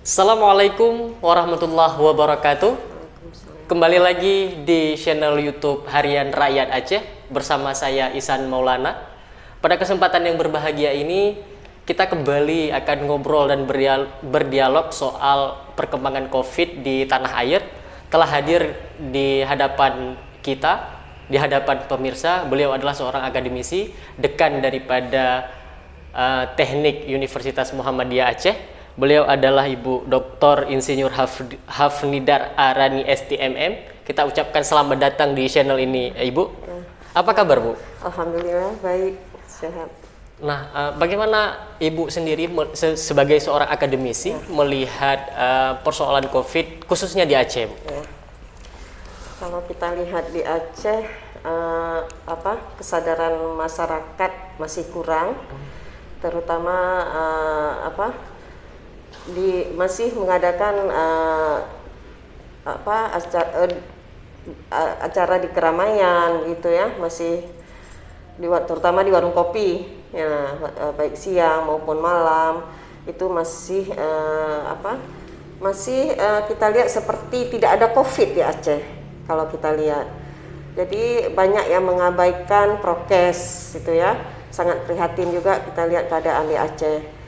Assalamualaikum warahmatullahi wabarakatuh. Kembali lagi di channel YouTube Harian Rakyat Aceh bersama saya Ihsan Maulana. Pada kesempatan yang berbahagia ini, kita kembali akan ngobrol dan berdialog soal perkembangan COVID di tanah air. Telah hadir di hadapan kita, di hadapan pemirsa. Beliau adalah seorang akademisi, dekan daripada Teknik Universitas Muhammadiyah Aceh. Beliau adalah Ibu Dr. Insinyur Hafnidar Arani STMM. Kita ucapkan selamat datang di channel ini, Ibu. Apa kabar, Bu? Alhamdulillah baik, sehat. Nah, bagaimana Ibu sendiri sebagai seorang akademisi melihat persoalan COVID khususnya di Aceh, Bu? Ya. Kalau kita lihat di Aceh, kesadaran masyarakat masih kurang, terutama masih mengadakan acara di keramaian gitu ya, masih terutama di warung kopi ya, baik siang maupun malam itu masih kita lihat seperti tidak ada COVID di Aceh kalau kita lihat. Jadi banyak yang mengabaikan prokes gitu ya, sangat prihatin juga kita lihat keadaan di Aceh.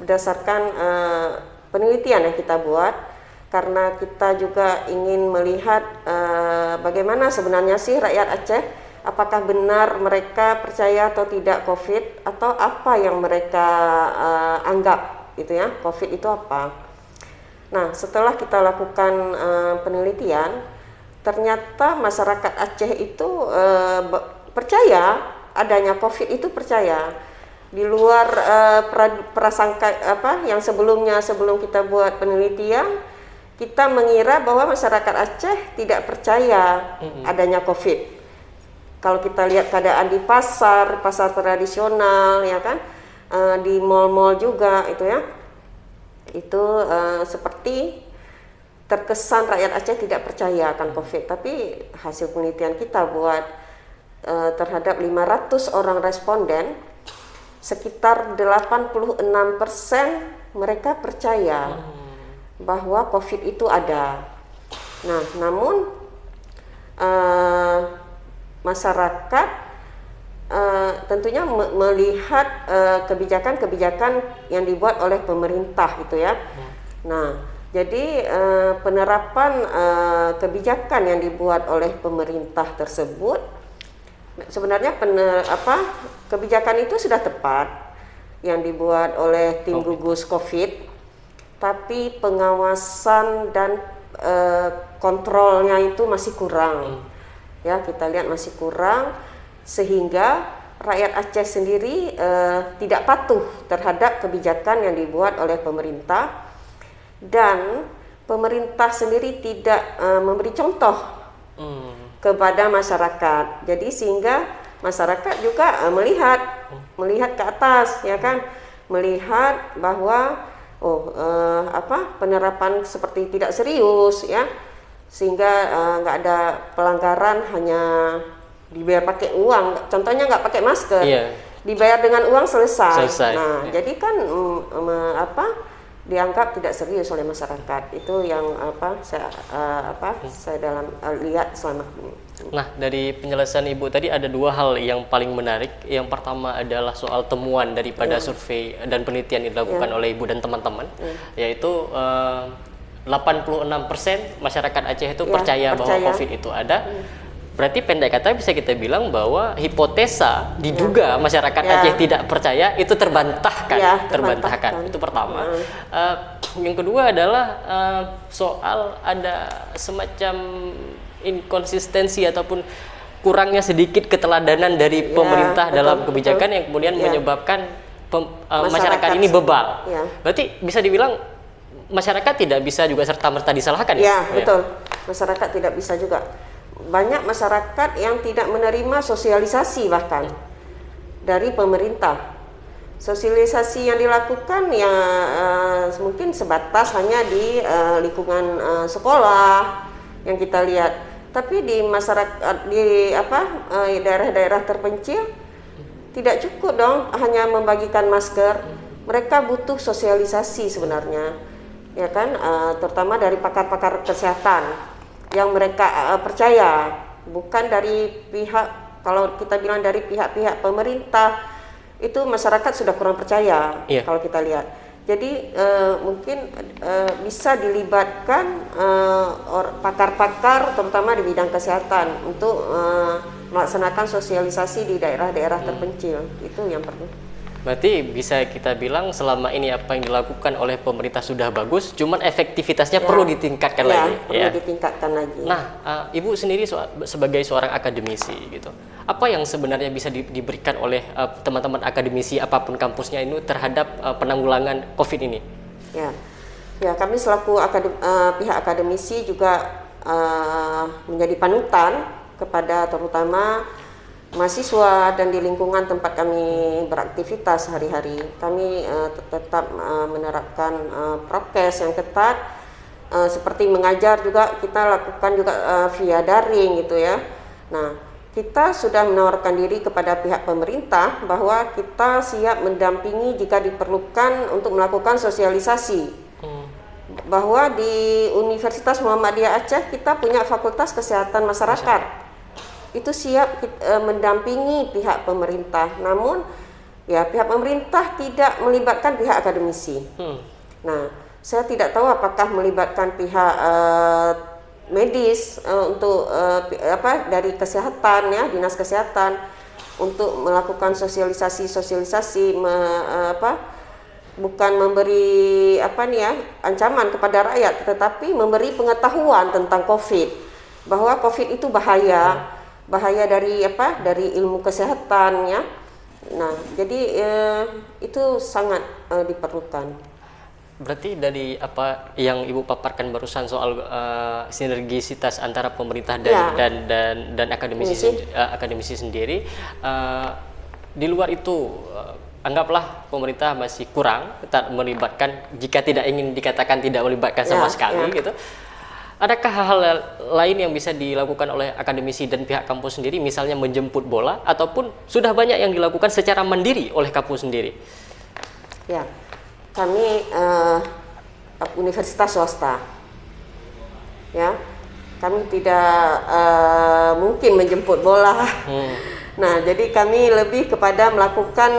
Berdasarkan penelitian yang kita buat, karena kita juga ingin melihat bagaimana sebenarnya sih rakyat Aceh, apakah benar mereka percaya atau tidak COVID, atau apa yang mereka anggap gitu ya, COVID itu apa. Nah, setelah kita lakukan penelitian, ternyata masyarakat Aceh itu percaya adanya COVID itu, percaya. Di luar prasangka yang sebelum kita buat penelitian, kita mengira bahwa masyarakat Aceh tidak percaya adanya COVID. Kalau kita lihat keadaan di pasar tradisional ya kan, di mal-mal juga itu ya, itu seperti terkesan rakyat Aceh tidak percaya akan COVID. Tapi hasil penelitian kita buat terhadap 500 orang responden, sekitar 86% mereka percaya bahwa COVID itu ada. Nah, namun masyarakat tentunya melihat kebijakan-kebijakan yang dibuat oleh pemerintah gitu ya. Nah, jadi penerapan kebijakan yang dibuat oleh pemerintah tersebut, sebenarnya kebijakan itu sudah tepat yang dibuat oleh tim gugus COVID, tapi pengawasan dan kontrolnya itu masih kurang. Ya, kita lihat masih kurang, sehingga rakyat Aceh sendiri tidak patuh terhadap kebijakan yang dibuat oleh pemerintah, dan pemerintah sendiri tidak memberi contoh kepada masyarakat. Jadi sehingga masyarakat juga melihat ke atas ya kan, melihat bahwa penerapan seperti tidak serius ya, sehingga nggak ada pelanggaran, hanya dibayar pakai uang, contohnya nggak pakai masker, dibayar dengan uang selesai. Nah, jadi kan dianggap tidak serius oleh masyarakat. Itu yang saya lihat selama ini. Nah, dari penjelasan Ibu tadi ada dua hal yang paling menarik. Yang pertama adalah soal temuan daripada survei dan penelitian yang dilakukan oleh Ibu dan teman-teman, yaitu 86% masyarakat Aceh itu percaya bahwa COVID itu ada. Berarti pendek kata bisa kita bilang bahwa hipotesa diduga masyarakat Aceh tidak percaya itu terbantahkan. Itu pertama. Yang kedua adalah soal ada semacam inkonsistensi ataupun kurangnya sedikit keteladanan dari pemerintah dalam kebijakan yang kemudian menyebabkan masyarakat ini bebal. Berarti bisa dibilang masyarakat tidak bisa juga serta-merta disalahkan ya? Betul. Masyarakat tidak bisa juga. Banyak masyarakat yang tidak menerima sosialisasi bahkan dari pemerintah. Sosialisasi yang dilakukan ya mungkin sebatas hanya di lingkungan sekolah yang kita lihat. Tapi di masyarakat di daerah-daerah terpencil tidak cukup dong hanya membagikan masker, mereka butuh sosialisasi sebenarnya, ya kan, terutama dari pakar-pakar kesehatan yang mereka percaya, bukan dari pihak, kalau kita bilang dari pihak-pihak pemerintah itu masyarakat sudah kurang percaya. Kalau kita lihat. Jadi mungkin bisa dilibatkan pakar-pakar terutama di bidang kesehatan untuk melaksanakan sosialisasi di daerah-daerah terpencil. Itu yang perlu. Berarti bisa kita bilang selama ini apa yang dilakukan oleh pemerintah sudah bagus, cuman efektivitasnya perlu ditingkatkan lagi. Perlu ditingkatkan lagi. Nah, Ibu sendiri sebagai seorang akademisi gitu, apa yang sebenarnya bisa diberikan oleh teman-teman akademisi apapun kampusnya ini terhadap penanggulangan COVID ini? Ya, kami selaku pihak akademisi juga menjadi panutan kepada terutama mahasiswa dan di lingkungan tempat kami beraktivitas sehari-hari. Kami tetap menerapkan prokes yang ketat, seperti mengajar juga kita lakukan juga via daring gitu ya. Nah, kita sudah menawarkan diri kepada pihak pemerintah bahwa kita siap mendampingi jika diperlukan untuk melakukan sosialisasi. Bahwa di Universitas Muhammadiyah Aceh kita punya Fakultas Kesehatan Masyarakat. Itu siap mendampingi pihak pemerintah, namun ya pihak pemerintah tidak melibatkan pihak akademisi. Nah, saya tidak tahu apakah melibatkan pihak medis untuk dari kesehatan ya, dinas kesehatan untuk melakukan sosialisasi bukan memberi ancaman kepada rakyat, tetapi memberi pengetahuan tentang COVID, bahwa COVID itu bahaya dari ilmu kesehatan ya. Nah, jadi itu sangat diperlukan. Berarti dari apa yang Ibu paparkan barusan soal sinergisitas antara pemerintah dan akademisi sendiri, di luar itu anggaplah pemerintah masih kurang melibatkan, jika tidak ingin dikatakan tidak melibatkan sama sekali gitu. Adakah hal-hal lain yang bisa dilakukan oleh akademisi dan pihak kampus sendiri, misalnya menjemput bola, ataupun sudah banyak yang dilakukan secara mandiri oleh kampus sendiri? Ya, kami universitas swasta, ya, kami tidak mungkin menjemput bola. Nah, jadi kami lebih kepada melakukan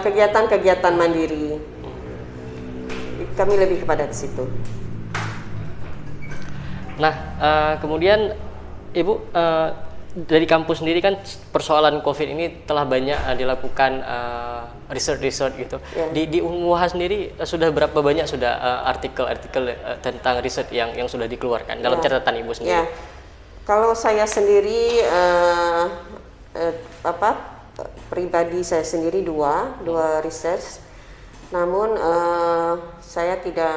kegiatan-kegiatan mandiri. Kami lebih kepada di situ. Nah, kemudian Ibu dari kampus sendiri kan persoalan COVID ini telah banyak dilakukan research gitu. Di UMUHA sendiri sudah berapa banyak artikel-artikel tentang riset yang sudah dikeluarkan dalam catatan Ibu sendiri? Kalau saya sendiri pribadi saya sendiri dua research, namun saya tidak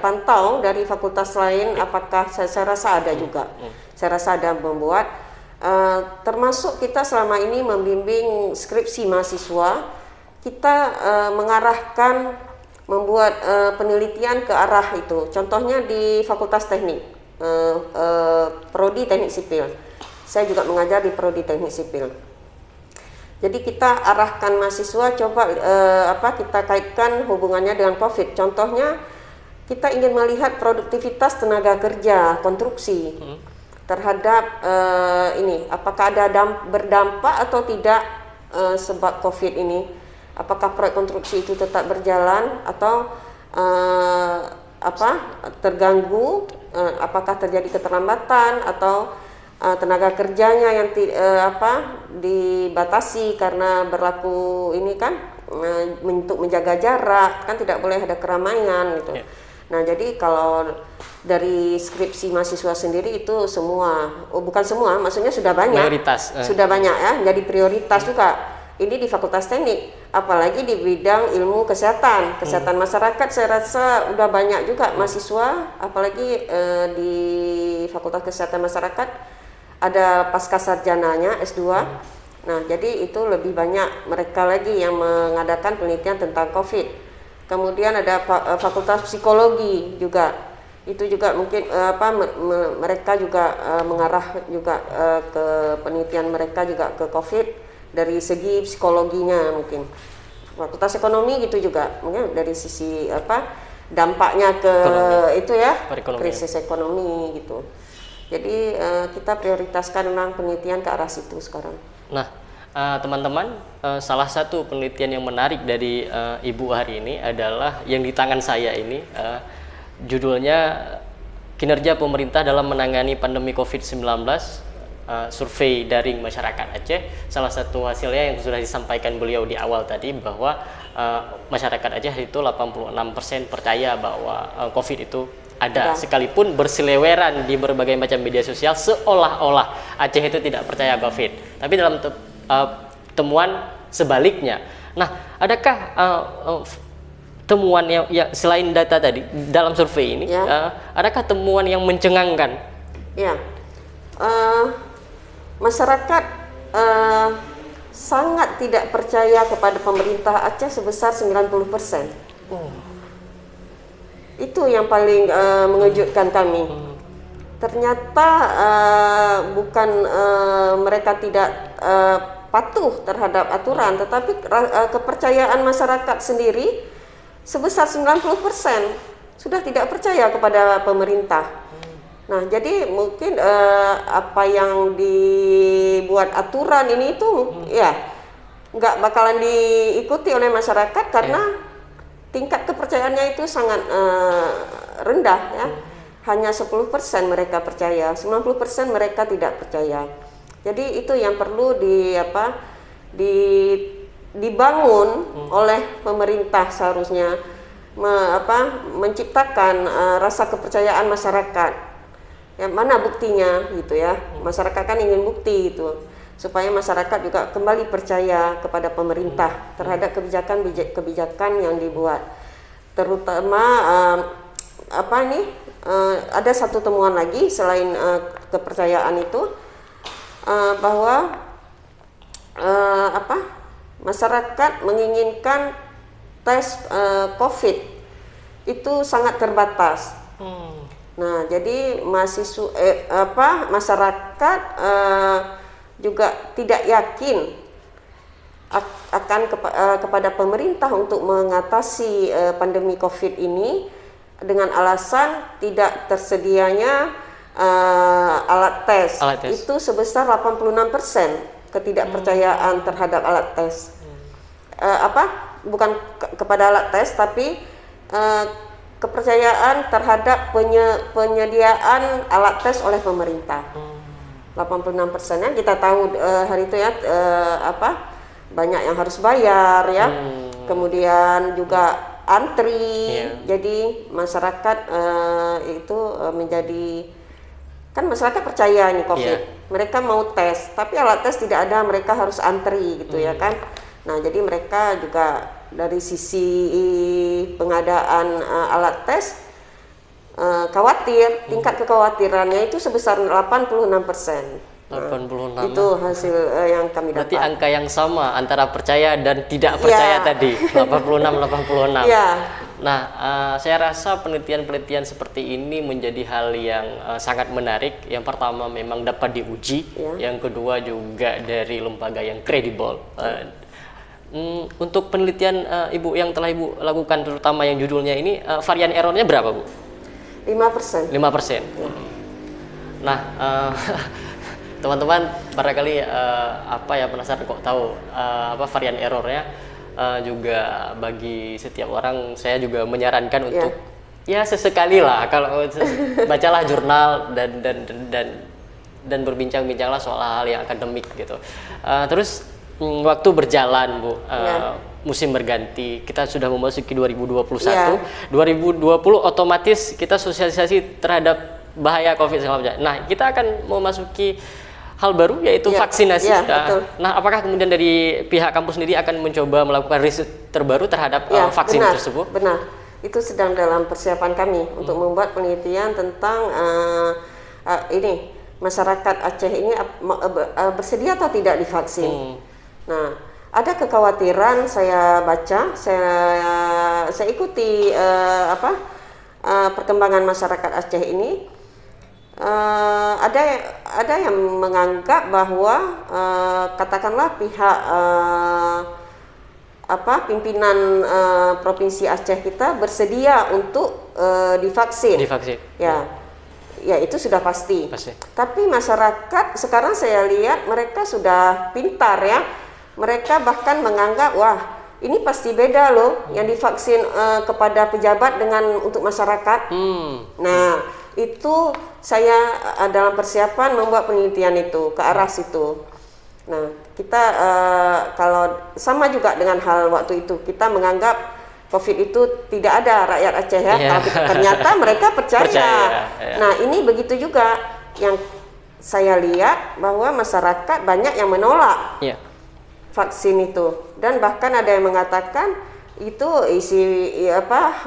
pantau dari fakultas lain apakah saya rasa ada juga. Saya rasa ada membuat termasuk kita selama ini membimbing skripsi mahasiswa, kita mengarahkan membuat penelitian ke arah itu. Contohnya di Fakultas Teknik, Prodi Teknik Sipil. Saya juga mengajar di Prodi Teknik Sipil. Jadi kita arahkan mahasiswa coba kita kaitkan hubungannya dengan COVID. Contohnya kita ingin melihat produktivitas tenaga kerja konstruksi terhadap apakah ada berdampak atau tidak sebab COVID ini. Apakah proyek konstruksi itu tetap berjalan atau terganggu, apakah terjadi keterlambatan atau tenaga kerjanya yang dibatasi karena berlaku ini kan untuk menjaga jarak, kan tidak boleh ada keramaian gitu. Nah, jadi kalau dari skripsi mahasiswa sendiri itu semua, bukan semua, maksudnya sudah banyak. Mayoritas. Sudah banyak ya, jadi prioritas juga. Ini di Fakultas Teknik, apalagi di bidang ilmu kesehatan masyarakat, saya rasa udah banyak juga mahasiswa, apalagi di Fakultas Kesehatan Masyarakat ada pasca sarjananya S2. Nah, jadi itu lebih banyak mereka lagi yang mengadakan penelitian tentang COVID. Kemudian ada Fakultas Psikologi juga, itu juga mungkin mereka juga mengarah juga ke penelitian mereka juga ke COVID dari segi psikologinya mungkin. Fakultas ekonomi gitu juga, mungkin dari sisi dampaknya ke itu ya, krisis ekonomi gitu. Jadi kita prioritaskan memang penelitian ke arah situ sekarang. Nah, teman-teman, salah satu penelitian yang menarik dari Ibu hari ini adalah yang di tangan saya ini, judulnya Kinerja Pemerintah dalam Menangani Pandemi COVID-19, survei daring masyarakat Aceh. Salah satu hasilnya yang sudah disampaikan beliau di awal tadi, bahwa masyarakat Aceh itu 86% percaya bahwa COVID itu ada, sekalipun berseliweran di berbagai macam media sosial seolah-olah Aceh itu tidak percaya COVID. Tapi dalam temuan sebaliknya. Nah, adakah temuan yang selain data tadi dalam survei ini, adakah temuan yang mencengangkan? Ya, masyarakat sangat tidak percaya kepada pemerintah Aceh sebesar 90%. Itu yang paling mengejutkan kami. Ternyata bukan mereka tidak patuh terhadap aturan, tetapi kepercayaan masyarakat sendiri sebesar 90% sudah tidak percaya kepada pemerintah. Nah, jadi mungkin apa yang dibuat aturan ini itu ya nggak bakalan diikuti oleh masyarakat karena tingkat kepercayaannya itu sangat rendah ya. Hanya 10% mereka percaya, 90% mereka tidak percaya. Jadi itu yang perlu dibangun oleh pemerintah seharusnya, menciptakan rasa kepercayaan masyarakat. Ya, mana buktinya gitu ya. Masyarakat kan ingin bukti itu, supaya masyarakat juga kembali percaya kepada pemerintah terhadap kebijakan yang dibuat. Terutama ada satu temuan lagi selain kepercayaan itu, bahwa masyarakat menginginkan tes COVID itu sangat terbatas. Nah, jadi masyarakat juga tidak yakin akan kepada pemerintah untuk mengatasi pandemi COVID ini dengan alasan tidak tersedianya alat tes. Itu sebesar 86% ketidakpercayaan terhadap alat tes. Bukan kepada alat tes, tapi kepercayaan terhadap penyediaan alat tes oleh pemerintah. 86%-nya kita tahu hari itu ya, banyak yang harus bayar ya. Kemudian juga antri. Jadi masyarakat itu menjadi, kan masyarakat percaya ini COVID. Mereka mau tes, tapi alat tes tidak ada, mereka harus antri gitu ya kan. Nah, jadi mereka juga dari sisi pengadaan alat tes khawatir, tingkat kekhawatirannya itu sebesar 86%. 86. Itu hasil yang kami dapat. Berarti angka yang sama antara percaya dan tidak percaya tadi, 86. Ya. Nah, saya rasa penelitian-penelitian seperti ini menjadi hal yang sangat menarik. Yang pertama memang dapat diuji, yang kedua juga dari lembaga yang kredibel. Untuk penelitian Ibu yang telah Ibu lakukan, terutama yang judulnya ini, varian errornya berapa, Bu? 5%. 5%. Nah, teman-teman barangkali penasaran kok tahu varian errornya, juga bagi setiap orang saya juga menyarankan untuk ya sesekali lah kalau bacalah jurnal dan berbincang-bincanglah soal hal yang akademik gitu. Terus waktu berjalan, Bu, musim berganti, kita sudah memasuki 2021. 2020 otomatis kita sosialisasi terhadap bahaya COVID-19. Nah, kita akan memasuki hal baru, yaitu vaksinasi. Nah, apakah kemudian dari pihak kampus sendiri akan mencoba melakukan riset terbaru terhadap vaksin tersebut? Benar, itu sedang dalam persiapan kami untuk membuat penelitian tentang ini, masyarakat Aceh ini bersedia atau tidak divaksin. Nah, ada kekhawatiran, saya baca, saya ikuti perkembangan masyarakat Aceh ini. Ada yang menganggap bahwa katakanlah pihak pimpinan Provinsi Aceh kita bersedia untuk divaksin. Ya itu sudah pasti. Tapi masyarakat sekarang saya lihat mereka sudah pintar ya. Mereka bahkan menganggap wah ini pasti beda loh yang divaksin kepada pejabat dengan untuk masyarakat. Nah itu saya dalam persiapan membuat penelitian itu ke arah situ. Nah kita kalau sama juga dengan hal waktu itu kita menganggap COVID itu tidak ada rakyat Aceh ya. Ternyata mereka percaya. Nah ini begitu juga yang saya lihat bahwa masyarakat banyak yang menolak vaksin itu dan bahkan ada yang mengatakan itu isi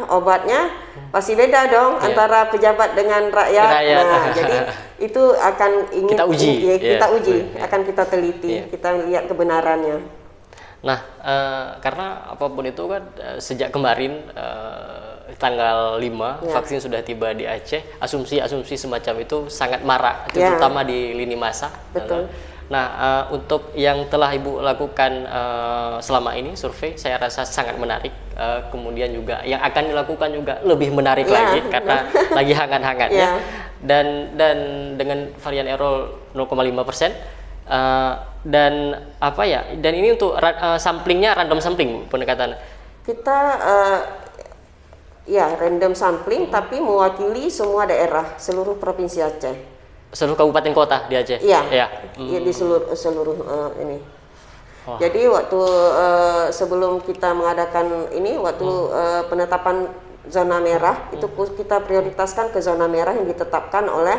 obatnya pasti beda dong antara pejabat dengan rakyat. Nah jadi itu akan kita uji, akan kita teliti, kita lihat kebenarannya. Nah, karena apapun itu kan sejak kemarin tanggal 5 vaksin sudah tiba di Aceh, asumsi-asumsi semacam itu sangat marak, terutama di lini masa. Betul. Nah, untuk yang telah Ibu lakukan selama ini survei, saya rasa sangat menarik. Kemudian juga yang akan dilakukan juga lebih menarik lagi karena lagi hangat-hangatnya. Dan dengan varian error 0,5%. Dan dan ini untuk samplingnya random sampling pendekatan kita random sampling tapi mewakili semua daerah seluruh provinsi Aceh, seluruh kabupaten kota di Aceh. Di seluruh ini. Jadi waktu sebelum kita mengadakan ini penetapan zona merah itu kita prioritaskan ke zona merah yang ditetapkan oleh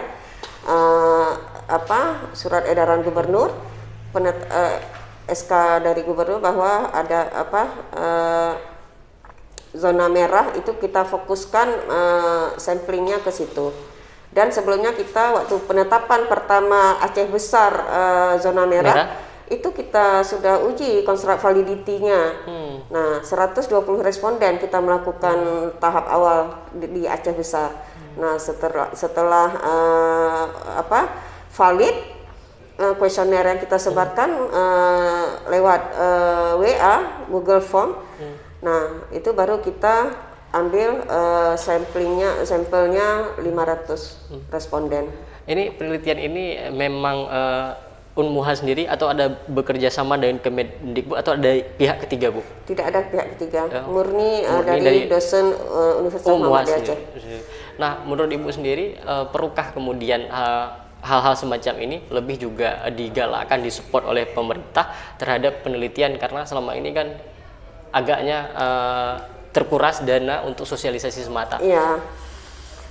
surat edaran gubernur, SK dari gubernur bahwa ada zona merah itu kita fokuskan samplingnya ke situ. Dan sebelumnya kita waktu penetapan pertama Aceh besar zona merah itu kita sudah uji konstruk validity-nya. Nah 120 responden kita melakukan tahap awal di Aceh besar. Nah setelah valid kuesioner yang kita sebarkan lewat WA Google Form. Nah itu baru kita ambil sampelnya 500 responden. Ini penelitian ini memang Unmuha sendiri atau ada bekerja sama dengan Kemendikbud atau ada pihak ketiga, Bu? Tidak ada pihak ketiga, murni dari dosen Universitas Muhammadiyah Aceh. Nah, menurut Ibu sendiri, perlukah kemudian hal-hal semacam ini lebih juga digalakkan, disupport oleh pemerintah terhadap penelitian, karena selama ini kan agaknya terkuras dana untuk sosialisasi semata? Iya,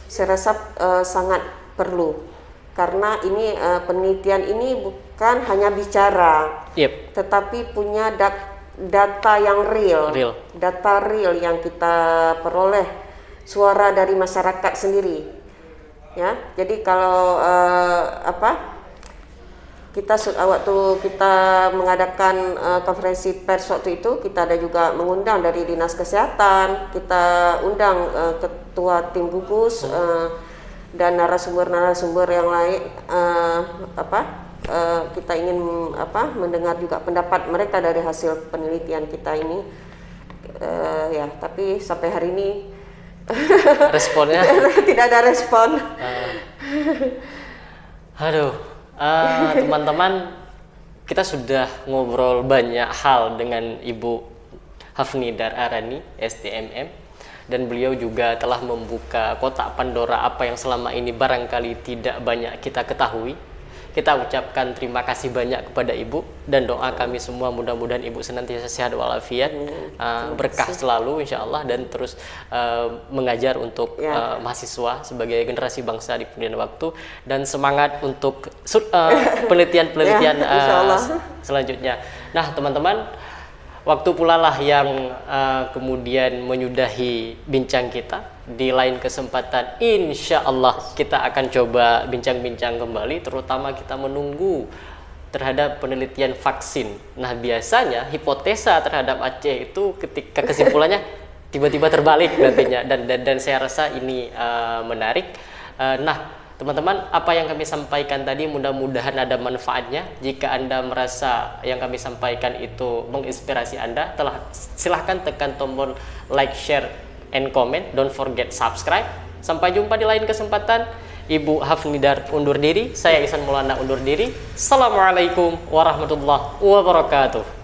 saya rasa sangat perlu, karena ini penelitian ini bukan hanya bicara, tetapi punya data yang real, data real yang kita peroleh, suara dari masyarakat sendiri, ya. Jadi kalau waktu kita mengadakan konferensi pers waktu itu, kita ada juga mengundang dari Dinas Kesehatan, kita undang ketua tim gugus dan narasumber yang lain. Kita ingin mendengar juga pendapat mereka dari hasil penelitian kita ini. Tapi sampai hari ini responnya tidak ada respon. Teman-teman, kita sudah ngobrol banyak hal dengan Ibu Hafnidar Arani, STMM, dan beliau juga telah membuka kotak Pandora apa yang selama ini barangkali tidak banyak kita ketahui. Kita ucapkan terima kasih banyak kepada Ibu, dan doa kami semua mudah-mudahan Ibu senantiasa sehat walafiat, berkah selalu insya Allah, dan terus mengajar untuk mahasiswa sebagai generasi bangsa di kemudian waktu, dan semangat untuk penelitian-penelitian selanjutnya. Nah teman-teman, waktu pula lah yang kemudian menyudahi bincang kita. Di lain kesempatan insya Allah kita akan coba bincang-bincang kembali, terutama kita menunggu terhadap penelitian vaksin. Nah biasanya hipotesa terhadap Aceh itu ketika kesimpulannya tiba-tiba terbalik nantinya, dan saya rasa ini menarik. Nah teman-teman, apa yang kami sampaikan tadi mudah-mudahan ada manfaatnya. Jika Anda merasa yang kami sampaikan itu menginspirasi Anda, silahkan tekan tombol like, share, and comment. Don't forget subscribe. Sampai jumpa di lain kesempatan. Ibu Hafnidar undur diri, saya Ihsan Maulana undur diri. Assalamualaikum warahmatullahi wabarakatuh.